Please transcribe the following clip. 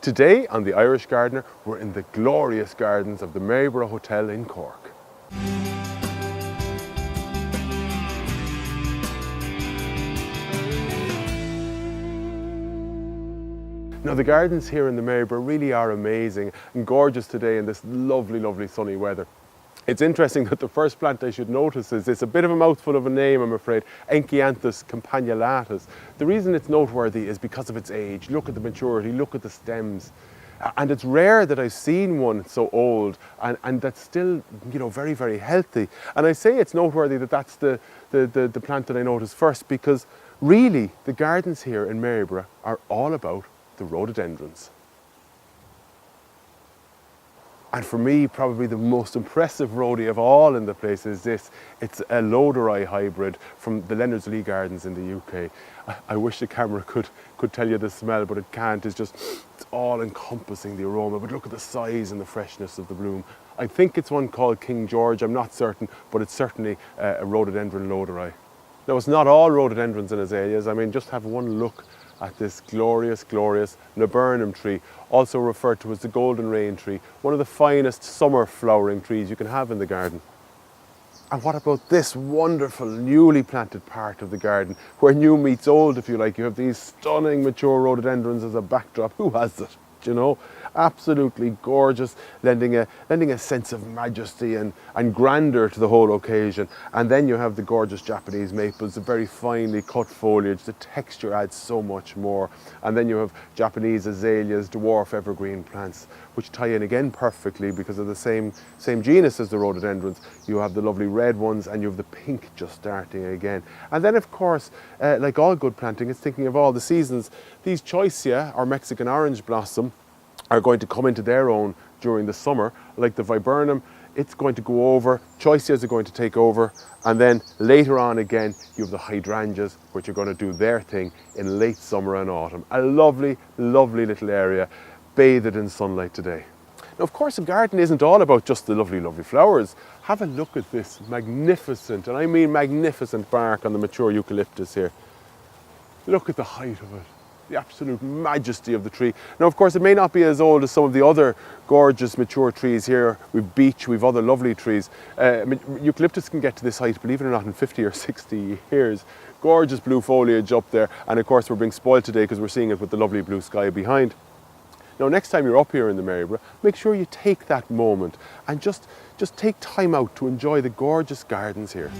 Today on The Irish Gardener, we're in the glorious gardens of the Maryborough Hotel in Cork. Now the gardens here in the Maryborough really are amazing and gorgeous today in this lovely, lovely sunny weather. It's interesting that the first plant I should notice is it's a bit of a mouthful of a name, I'm afraid, Eucalyptus campanulatus. The reason it's noteworthy is because of its age. Look at the maturity, look at the stems. And it's rare that I've seen one so old and that's still, very, very healthy. And I say it's noteworthy that that's the plant that I noticed first, because really the gardens here in Maryborough are all about the rhododendrons. And for me, probably the most impressive rhodie of all in the place is this. It's a Loderi hybrid from the Leonards Lee Gardens in the UK. I wish the camera could tell you the smell, but it can't. It's all encompassing, the aroma. But look at the size and the freshness of the bloom. I think it's one called King George, I'm not certain, but it's certainly a rhododendron Loderi. Now, it's not all rhododendrons and azaleas. I mean, just have one look at this glorious, glorious laburnum tree, also referred to as the golden rain tree, one of the finest summer flowering trees you can have in the garden. And what about this wonderful newly planted part of the garden, where new meets old, if you like? You have these stunning mature rhododendrons as a backdrop. Who has it? Absolutely gorgeous, lending a sense of majesty and grandeur to the whole occasion. And then you have the gorgeous Japanese maples, the very finely cut foliage. The texture adds so much more. And then you have Japanese azaleas, dwarf evergreen plants, which tie in again perfectly because of the same genus as the rhododendrons. You have the lovely red ones and you have the pink just starting again. And then, of course, like all good planting, it's thinking of all the seasons. These choicea, or Mexican orange blossom, are going to come into their own during the summer. Like the viburnum, it's going to go over, choiceas are going to take over, and then later on again you have the hydrangeas, which are going to do their thing in late summer and autumn. A lovely, lovely little area, bathed in sunlight today. Now, of course, a garden isn't all about just the lovely, lovely flowers. Have a look at this magnificent, and I mean magnificent, bark on the mature eucalyptus here. Look at the height of it. The absolute majesty of the tree. Now, of course, it may not be as old as some of the other gorgeous mature trees here. We've beech, we've other lovely trees. Eucalyptus can get to this height, believe it or not, in 50 or 60 years. Gorgeous blue foliage up there. And of course, we're being spoiled today because we're seeing it with the lovely blue sky behind. Now, next time you're up here in the Maryborough, make sure you take that moment and just take time out to enjoy the gorgeous gardens here.